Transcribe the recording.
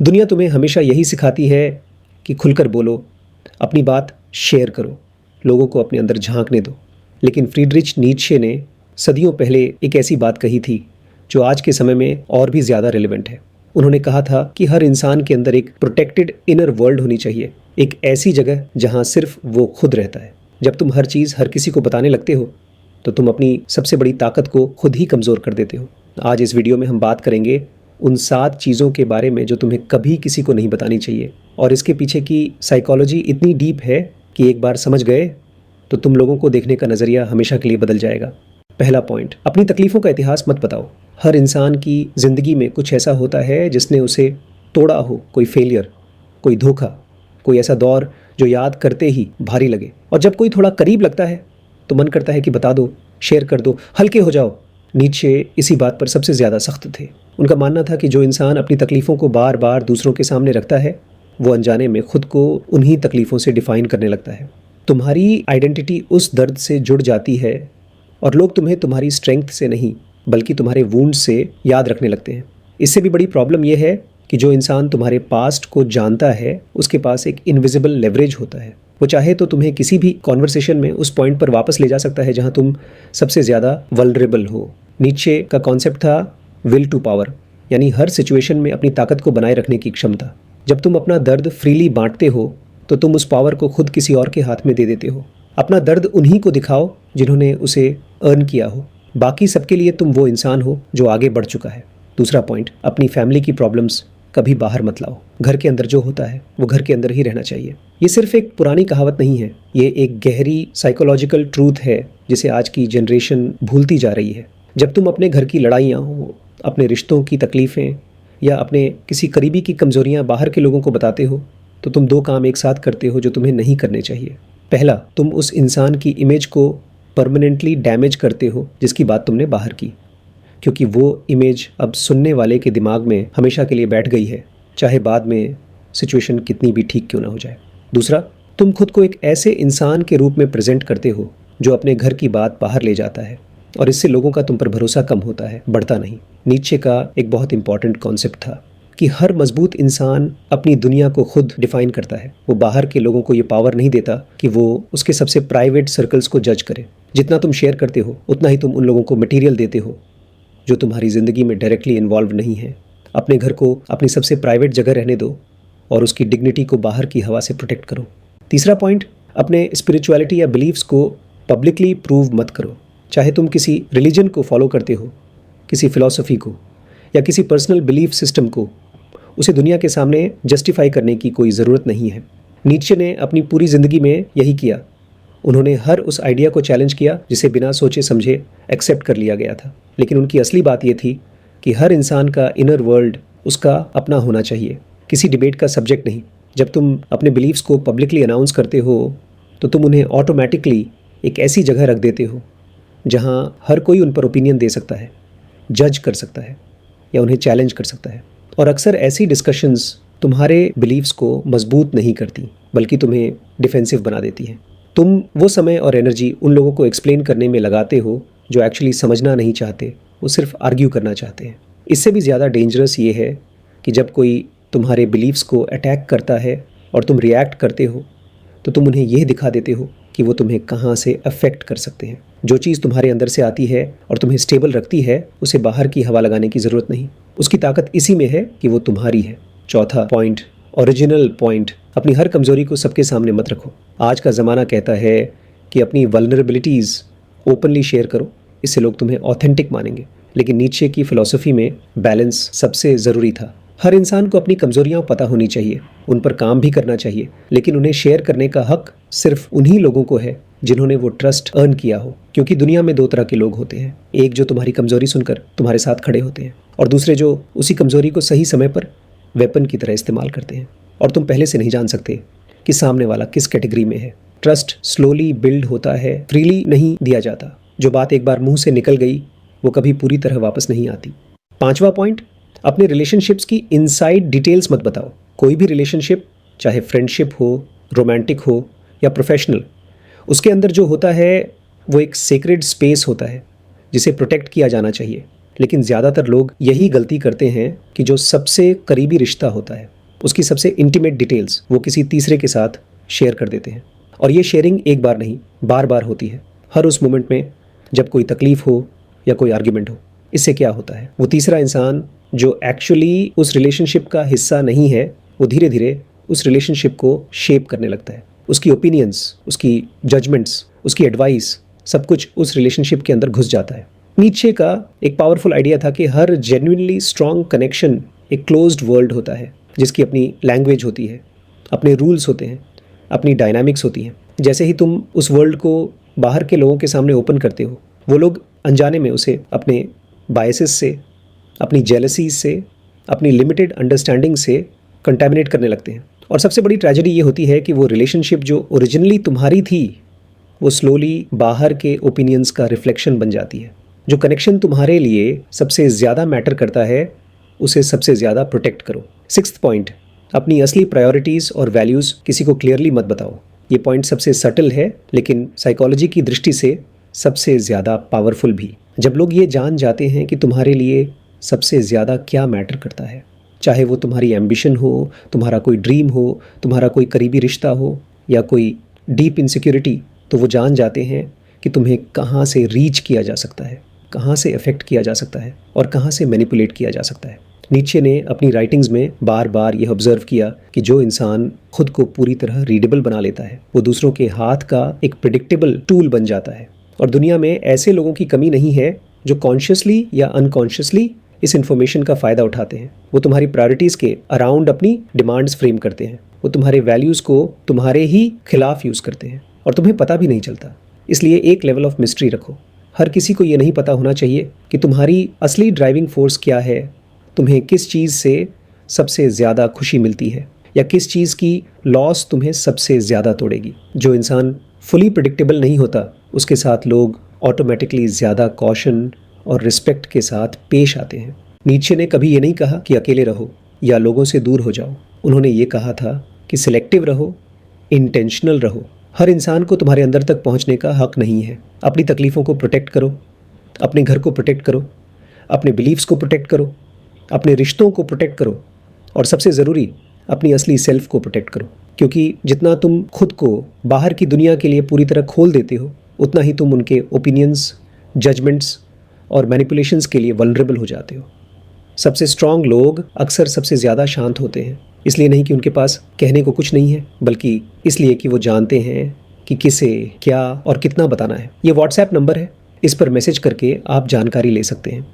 दुनिया तुम्हें हमेशा यही सिखाती है कि खुलकर बोलो, अपनी बात शेयर करो, लोगों को अपने अंदर झांकने दो। लेकिन फ्रीडरिच नीत्शे ने सदियों पहले एक ऐसी बात कही थी जो आज के समय में और भी ज़्यादा रिलेवेंट है। उन्होंने कहा था कि हर इंसान के अंदर एक प्रोटेक्टेड इनर वर्ल्ड होनी चाहिए, एक ऐसी जगह जहां सिर्फ वो खुद रहता है। जब तुम हर चीज़ हर किसी को बताने लगते हो तो तुम अपनी सबसे बड़ी ताकत को खुद ही कमज़ोर कर देते हो। आज इस वीडियो में हम बात करेंगे उन 7 चीज़ों के बारे में जो तुम्हें कभी किसी को नहीं बतानी चाहिए, और इसके पीछे की साइकोलॉजी इतनी डीप है कि एक बार समझ गए तो तुम लोगों को देखने का नज़रिया हमेशा के लिए बदल जाएगा। पहला पॉइंट, अपनी तकलीफ़ों का इतिहास मत बताओ। हर इंसान की ज़िंदगी में कुछ ऐसा होता है जिसने उसे तोड़ा हो, कोई फेलियर, कोई धोखा, कोई ऐसा दौर जो याद करते ही भारी लगे। और जब कोई थोड़ा करीब लगता है तो मन करता है कि बता दो, शेयर कर दो, हल्के हो जाओ। नीत्शे इसी बात पर सबसे ज़्यादा सख्त थे। उनका मानना था कि जो इंसान अपनी तकलीफ़ों को बार बार दूसरों के सामने रखता है वो अनजाने में खुद को उन्हीं तकलीफ़ों से डिफ़ाइन करने लगता है। तुम्हारी आइडेंटिटी उस दर्द से जुड़ जाती है और लोग तुम्हें तुम्हारी स्ट्रेंथ से नहीं बल्कि तुम्हारे वूंड से याद रखने लगते हैं। इससे भी बड़ी प्रॉब्लम यह है कि जो इंसान तुम्हारे पास्ट को जानता है उसके पास एक इनविजिबल लेवरेज होता है। वो चाहे तो तुम्हें किसी भी कॉन्वर्सेशन में उस पॉइंट पर वापस ले जा सकता है जहां तुम सबसे ज़्यादा वल्नरेबल हो। नीत्शे का कॉन्सेप्ट था विल टू पावर, यानी हर सिचुएशन में अपनी ताकत को बनाए रखने की क्षमता। जब तुम अपना दर्द फ्रीली बांटते हो तो तुम उस पावर को खुद किसी और के हाथ में दे देते हो। अपना दर्द उन्हीं को दिखाओ जिन्होंने उसे अर्न किया हो। बाकी सबके लिए तुम वो इंसान हो जो आगे बढ़ चुका है। दूसरा पॉइंट, अपनी फैमिली की प्रॉब्लम्स कभी बाहर मत लाओ। घर के अंदर जो होता है वो घर के अंदर ही रहना चाहिए। ये सिर्फ एक पुरानी कहावत नहीं है, ये एक गहरी साइकोलॉजिकल ट्रूथ है जिसे आज की जनरेशन भूलती जा रही है। जब तुम अपने घर की लड़ाइयाँ हो, अपने रिश्तों की तकलीफ़ें या अपने किसी करीबी की कमज़ोरियाँ बाहर के लोगों को बताते हो तो तुम 2 काम एक साथ करते हो जो तुम्हें नहीं करने चाहिए। पहला, तुम उस इंसान की इमेज को परमानेंटली डैमेज करते हो जिसकी बात तुमने बाहर की, क्योंकि वो इमेज अब सुनने वाले के दिमाग में हमेशा के लिए बैठ गई है, चाहे बाद में सिचुएशन कितनी भी ठीक क्यों ना हो जाए। दूसरा, तुम खुद को एक ऐसे इंसान के रूप में प्रेजेंट करते हो जो अपने घर की बात बाहर ले जाता है, और इससे लोगों का तुम पर भरोसा कम होता है, बढ़ता नहीं। नीत्शे का एक बहुत इंपॉर्टेंट कॉन्सेप्ट था कि हर मजबूत इंसान अपनी दुनिया को खुद डिफाइन करता है। वो बाहर के लोगों को ये पावर नहीं देता कि वो उसके सबसे प्राइवेट सर्कल्स को जज करे। जितना तुम शेयर करते हो उतना ही तुम उन लोगों को मटेरियल देते हो जो तुम्हारी ज़िंदगी में डायरेक्टली इन्वॉल्व नहीं है। अपने घर को अपनी सबसे प्राइवेट जगह रहने दो और उसकी डिग्निटी को बाहर की हवा से प्रोटेक्ट करो। तीसरा पॉइंट, अपने स्पिरिचुअलिटी या बिलीव्स को पब्लिकली प्रूव मत करो। चाहे तुम किसी रिलीजन को फॉलो करते हो, किसी फ़िलॉसफी को या किसी पर्सनल बिलीफ सिस्टम को, उसे दुनिया के सामने जस्टिफाई करने की कोई ज़रूरत नहीं है। नीत्शे ने अपनी पूरी ज़िंदगी में यही किया। उन्होंने हर उस आइडिया को चैलेंज किया जिसे बिना सोचे समझे एक्सेप्ट कर लिया गया था। लेकिन उनकी असली बात यह थी कि हर इंसान का इनर वर्ल्ड उसका अपना होना चाहिए, किसी डिबेट का सब्जेक्ट नहीं। जब तुम अपने बिलीव्स को पब्लिकली अनाउंस करते हो तो तुम उन्हें ऑटोमेटिकली एक ऐसी जगह रख देते हो जहां हर कोई उन पर ओपिनियन दे सकता है, जज कर सकता है या उन्हें चैलेंज कर सकता है। और अक्सर ऐसी डिस्कशंस तुम्हारे बिलीव्स को मजबूत नहीं करती बल्कि तुम्हें डिफेंसिव बना देती हैं। तुम वो समय और एनर्जी उन लोगों को एक्सप्लेन करने में लगाते हो जो एक्चुअली समझना नहीं चाहते, वो सिर्फ आर्ग्यू करना चाहते हैं। इससे भी ज़्यादा डेंजरस ये है कि जब कोई तुम्हारे बिलीव्स को अटैक करता है और तुम रिएक्ट करते हो तो तुम उन्हें यह दिखा देते हो कि वो तुम्हें कहाँ से अफेक्ट कर सकते हैं। जो चीज़ तुम्हारे अंदर से आती है और तुम्हें स्टेबल रखती है उसे बाहर की हवा लगाने की ज़रूरत नहीं, उसकी ताकत इसी में है कि वो तुम्हारी है। चौथा पॉइंट, ओरिजिनल पॉइंट, अपनी हर कमज़ोरी को सबके सामने मत रखो। आज का ज़माना कहता है कि अपनी वल्नरेबिलिटीज़ ओपनली शेयर करो, इससे लोग तुम्हें ऑथेंटिक मानेंगे। लेकिन नीत्शे की फ़िलॉसफ़ी में बैलेंस सबसे ज़रूरी था। हर इंसान को अपनी कमज़ोरियाँ पता होनी चाहिए, उन पर काम भी करना चाहिए, लेकिन उन्हें शेयर करने का हक सिर्फ उन्हीं लोगों को है जिन्होंने वो ट्रस्ट अर्न किया हो। क्योंकि दुनिया में 2 तरह के लोग होते हैं, एक जो तुम्हारी कमज़ोरी सुनकर तुम्हारे साथ खड़े होते हैं और दूसरे जो उसी कमज़ोरी को सही समय पर वेपन की तरह इस्तेमाल करते हैं। और तुम पहले से नहीं जान सकते कि सामने वाला किस कैटेगरी में है। ट्रस्ट स्लोली बिल्ड होता है, फ्रीली नहीं दिया जाता। जो बात एक बार मुंह से निकल गई वो कभी पूरी तरह वापस नहीं आती। 5वां पॉइंट, अपने रिलेशनशिप्स की इनसाइड डिटेल्स मत बताओ। कोई भी रिलेशनशिप, चाहे फ्रेंडशिप हो, रोमांटिक हो या प्रोफेशनल, उसके अंदर जो होता है वो एक सेक्रेड स्पेस होता है जिसे प्रोटेक्ट किया जाना चाहिए। लेकिन ज़्यादातर लोग यही गलती करते हैं कि जो सबसे करीबी रिश्ता होता है, उसकी सबसे इंटीमेट डिटेल्स वो किसी तीसरे के साथ शेयर कर देते हैं। और ये शेयरिंग एक बार नहीं, बार बार होती है, हर उस मोमेंट में जब कोई तकलीफ़ हो या कोई आर्ग्यूमेंट हो। इससे क्या होता है, वो तीसरा इंसान जो एक्चुअली उस रिलेशनशिप का हिस्सा नहीं है, वो धीरे धीरे उस रिलेशनशिप को शेप करने लगता है। उसकी ओपिनियंस, उसकी जजमेंट्स, उसकी एडवाइस, सब कुछ उस रिलेशनशिप के अंदर घुस जाता है। नीचे का एक पावरफुल आइडिया था कि हर जेन्युइनली स्ट्रॉन्ग कनेक्शन एक क्लोज्ड वर्ल्ड होता है, जिसकी अपनी लैंग्वेज होती है, अपने रूल्स होते हैं, अपनी डायनामिक्स होती हैं। जैसे ही तुम उस वर्ल्ड को बाहर के लोगों के सामने ओपन करते हो, वो लोग अनजाने में उसे अपने बायसेस से, अपनी जेलसीज से, अपनी लिमिटेड अंडरस्टैंडिंग से कंटैमिनेट करने लगते हैं। और सबसे बड़ी ट्रेजेडी ये होती है कि वो रिलेशनशिप जो ओरिजिनली तुम्हारी थी, वो स्लोली बाहर के ओपिनियंस का रिफ्लेक्शन बन जाती है। जो कनेक्शन तुम्हारे लिए सबसे ज़्यादा मैटर करता है, उसे सबसे ज़्यादा प्रोटेक्ट करो। 6th पॉइंट, अपनी असली प्रायोरिटीज़ और वैल्यूज़ किसी को क्लियरली मत बताओ। ये पॉइंट सबसे सटल है, लेकिन साइकोलॉजी की दृष्टि से सबसे ज़्यादा पावरफुल भी। जब लोग ये जान जाते हैं कि तुम्हारे लिए सबसे ज़्यादा क्या मैटर करता है, चाहे वो तुम्हारी एम्बिशन हो, तुम्हारा कोई ड्रीम हो, तुम्हारा कोई करीबी रिश्ता हो या कोई डीप इनसिक्योरिटी, तो वो जान जाते हैं कि तुम्हें कहाँ से रीच किया जा सकता है, कहाँ से अफेक्ट किया जा सकता है और कहाँ से मैनिपुलेट किया जा सकता है। नीचे ने अपनी राइटिंग्स में बार बार यह ऑब्जर्व किया कि जो इंसान खुद को पूरी तरह रीडेबल बना लेता है, वो दूसरों के हाथ का एक प्रेडिक्टेबल टूल बन जाता है। और दुनिया में ऐसे लोगों की कमी नहीं है जो कॉन्शियसली या अनकॉन्शियसली इस इन्फॉर्मेशन का फ़ायदा उठाते हैं। वो तुम्हारी प्रायोरिटीज़ के अराउंड अपनी डिमांड्स फ्रेम करते हैं, वो तुम्हारे वैल्यूज़ को तुम्हारे ही खिलाफ यूज़ करते हैं और तुम्हें पता भी नहीं चलता। इसलिए एक लेवल ऑफ मिस्ट्री रखो। हर किसी को ये नहीं पता होना चाहिए कि तुम्हारी असली ड्राइविंग फोर्स क्या है, तुम्हें किस चीज़ से सबसे ज़्यादा खुशी मिलती है या किस चीज़ की लॉस तुम्हें सबसे ज़्यादा तोड़ेगी। जो इंसान फुली प्रेडिक्टेबल नहीं होता, उसके साथ लोग ऑटोमेटिकली ज़्यादा कॉशन और रिस्पेक्ट के साथ पेश आते हैं। नीचे ने कभी ये नहीं कहा कि अकेले रहो या लोगों से दूर हो जाओ। उन्होंने ये कहा था कि सिलेक्टिव रहो, इंटेंशनल रहो। हर इंसान को तुम्हारे अंदर तक पहुंचने का हक नहीं है। अपनी तकलीफ़ों को प्रोटेक्ट करो, अपने घर को प्रोटेक्ट करो, अपने बिलीव्स को प्रोटेक्ट करो, अपने रिश्तों को प्रोटेक्ट करो और सबसे ज़रूरी अपनी असली सेल्फ को प्रोटेक्ट करो। क्योंकि जितना तुम खुद को बाहर की दुनिया के लिए पूरी तरह खोल देते हो, उतना ही तुम उनके ओपिनियंस, जजमेंट्स और मैनिपुलेशंस के लिए वल्नरेबल हो जाते हो। सबसे स्ट्रॉन्ग लोग अक्सर सबसे ज़्यादा शांत होते हैं, इसलिए नहीं कि उनके पास कहने को कुछ नहीं है, बल्कि इसलिए कि वो जानते हैं कि किसे, क्या और कितना बताना है। ये व्हाट्सएप नंबर है, इस पर मैसेज करके आप जानकारी ले सकते हैं।